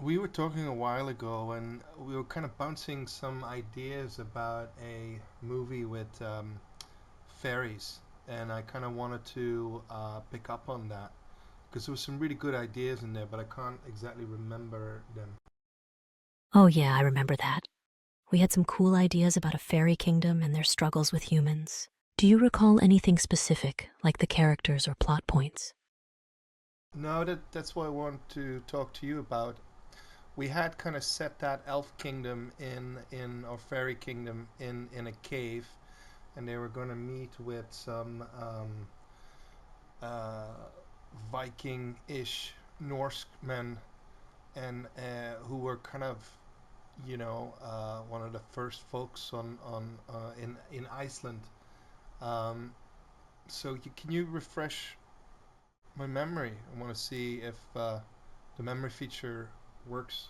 We were talking a while ago, and we were kind of bouncing some ideas about a movie with fairies, and I kind of wanted to pick up on that because there was some really good ideas in there, but I can't exactly remember them. Oh, yeah, I remember that. We had some cool ideas about a fairy kingdom and their struggles with humans. Do you recall anything specific, like the characters or plot points? No, that's what I want to talk to you about. We had kind of set that elf kingdom in or fairy kingdom in a cave, and they were going to meet with some uh, Viking-ish Norsemen, and who were kind of one of the first folks on in Iceland. Um, can you refresh my memory? I want to see if the memory feature works.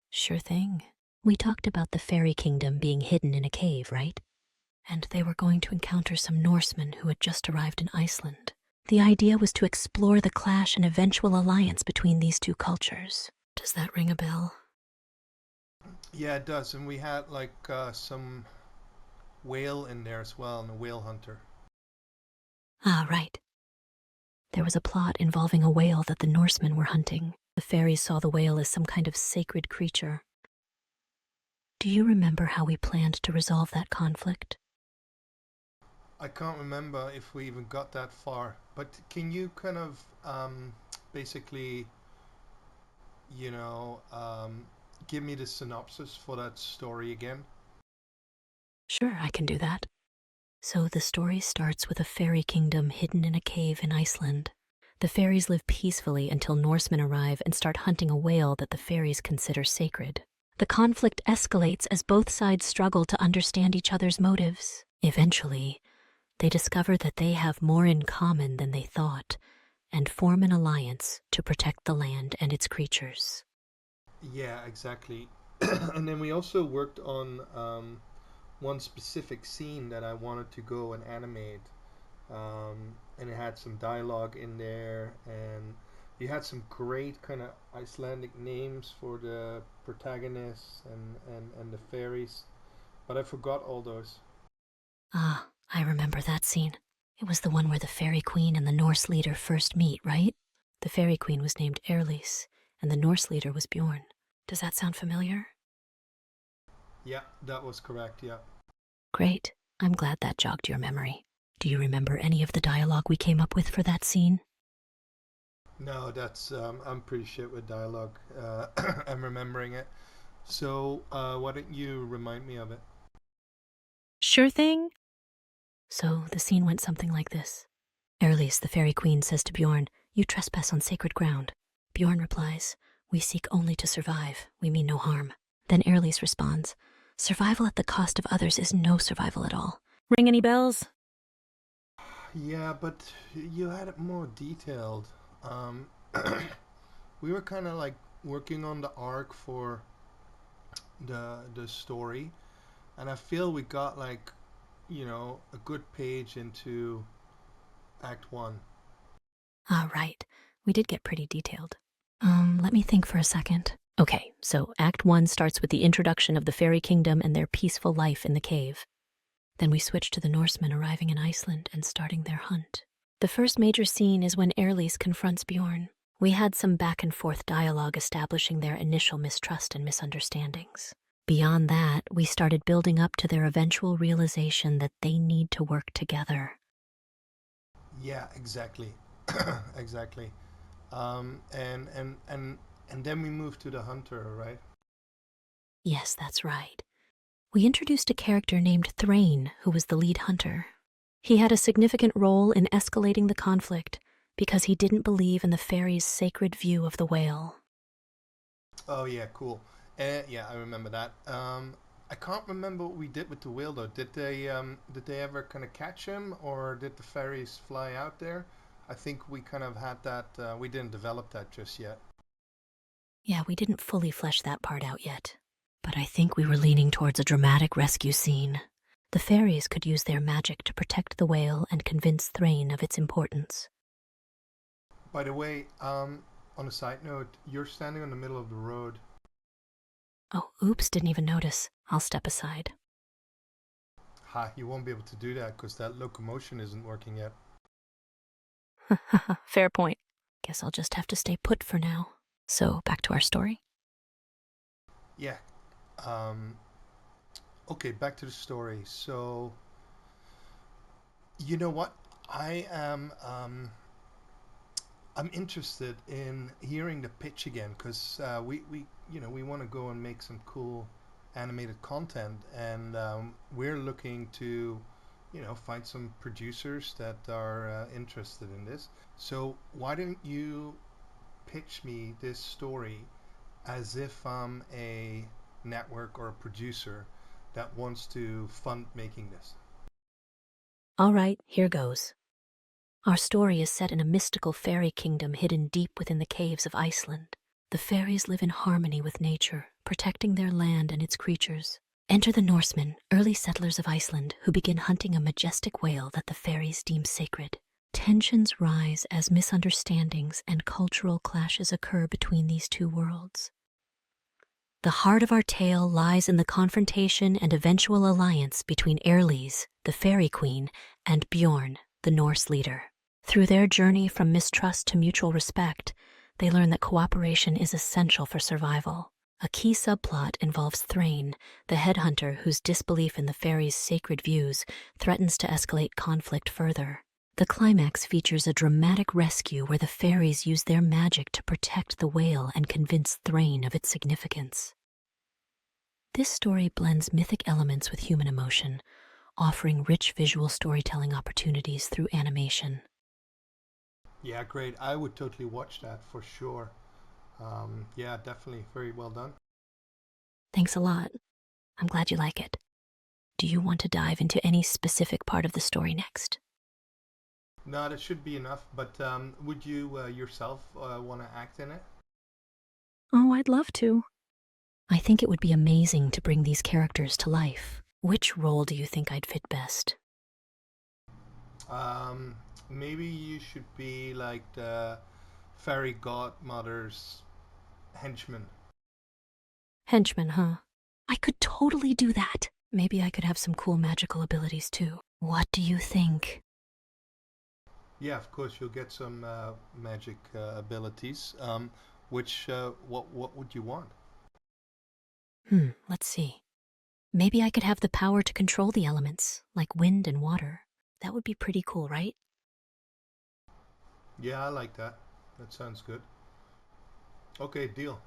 Sure thing. We talked about the fairy kingdom being hidden in a cave, right? And they were going to encounter some Norsemen who had just arrived in Iceland. The idea was to explore the clash and eventual alliance between these two cultures. Does that ring a bell? Yeah, it does, and we had like some whale in there as well, and a whale hunter. Ah, right. There was a plot involving a whale that the Norsemen were hunting. The fairies saw the whale as some kind of sacred creature. Do you remember how we planned to resolve that conflict? I can't remember if we even got that far, but can you kind of basically, you know, give me the synopsis for that story again? Sure, I can do that. So the story starts with a fairy kingdom hidden in a cave in Iceland. The fairies live peacefully until Norsemen arrive and start hunting a whale that the fairies consider sacred. The conflict escalates as both sides struggle to understand each other's motives. Eventually, they discover that they have more in common than they thought and form an alliance to protect the land and its creatures. Yeah, exactly. And then we also worked on one specific scene that I wanted to go and animate, and it had some dialogue in there, and you had some great kind of Icelandic names for the protagonists and the fairies, but I forgot all those. Ah, I remember that scene. It was the one where the fairy queen and the Norse leader first meet, right? The fairy queen was named Erlis, and the Norse leader was Bjorn. Does that sound familiar? Yeah, that was correct. Yeah. Great. I'm glad that jogged your memory. Do you remember any of the dialogue we came up with for that scene? No, that's I'm pretty shit with dialogue. I'm remembering it. So why don't you remind me of it? Sure thing. So the scene went something like this. Erlis, the fairy queen, says to Bjorn, "You trespass on sacred ground." Bjorn replies, "We seek only to survive. We mean no harm." Then Erlis responds, "Survival at the cost of others is no survival at all." Ring any bells? Yeah, but you had it more detailed. Um, we were kind of like working on the arc for the story, and I feel we got like a good page into Act One. Ah, right. We did get pretty detailed. Let me think for a second. Okay, so Act 1 starts with the introduction of the fairy kingdom and their peaceful life in the cave. Then we switch to the Norsemen arriving in Iceland and starting their hunt. The first major scene is when Erlis confronts Bjorn. We had some back and forth dialogue establishing their initial mistrust and misunderstandings. Beyond that, we started building up to their eventual realization that they need to work together. Yeah, exactly, exactly. And then we moved to the hunter, right? Yes, that's right. We introduced a character named Thrain, who was the lead hunter. He had a significant role in escalating the conflict because he didn't believe in the fairies' sacred view of the whale. Oh yeah, cool. Yeah, I remember that. I can't remember what we did with the whale though. Did they ever kind of catch him, or did the fairies fly out there? I think we kind of had that. We didn't develop that just yet. Yeah, we didn't fully flesh that part out yet, but I think we were leaning towards a dramatic rescue scene. The fairies could use their magic to protect the whale and convince Thrain of its importance. By the way, On a side note, you're standing in the middle of the road. Oh, oops, didn't even notice. I'll step aside. Ha, you won't be able to do that because that locomotion isn't working yet. Fair point. Guess I'll just have to stay put for now. So, back to our story. Yeah. Um, okay, back to the story. So, you know what? I am I'm interested in hearing the pitch again because we want to go and make some cool animated content, and we're looking to find some producers that are interested in this. So why don't you pitch me this story as if I'm a network or a producer that wants to fund making this? All right, here goes. Our story is set in a mystical fairy kingdom hidden deep within the caves of Iceland. The fairies live in harmony with nature, protecting their land and its creatures. Enter the Norsemen, early settlers of Iceland, who begin hunting a majestic whale that the fairies deem sacred. Tensions rise as misunderstandings and cultural clashes occur between these two worlds. The heart of our tale lies in the confrontation and eventual alliance between Erlise, the fairy queen, and Bjorn, the Norse leader. Through their journey from mistrust to mutual respect, they learn that cooperation is essential for survival. A key subplot involves Thrain, the headhunter whose disbelief in the fairies' sacred views threatens to escalate conflict further. The climax features a dramatic rescue where the fairies use their magic to protect the whale and convince Thrain of its significance. This story blends mythic elements with human emotion, offering rich visual storytelling opportunities through animation. Yeah, great. I would totally watch that for sure. Yeah, definitely. Very well done. Thanks a lot. I'm glad you like it. Do you want to dive into any specific part of the story next? No, that should be enough. But would you yourself want to act in it? Oh, I'd love to. I think it would be amazing to bring these characters to life. Which role do you think I'd fit best? Um, Maybe you should be like the fairy godmother's henchman. Henchman, huh? I could totally do that. Maybe I could have some cool magical abilities too. What do you think? Yeah, of course you'll get some magic abilities. Which what would you want? Let's see. Maybe I could have the power to control the elements, like wind and water. That would be pretty cool, right? Yeah, I like that. That sounds good. Okay, deal.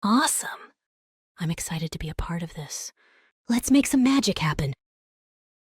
Awesome. I'm excited to be a part of this. Let's make some magic happen.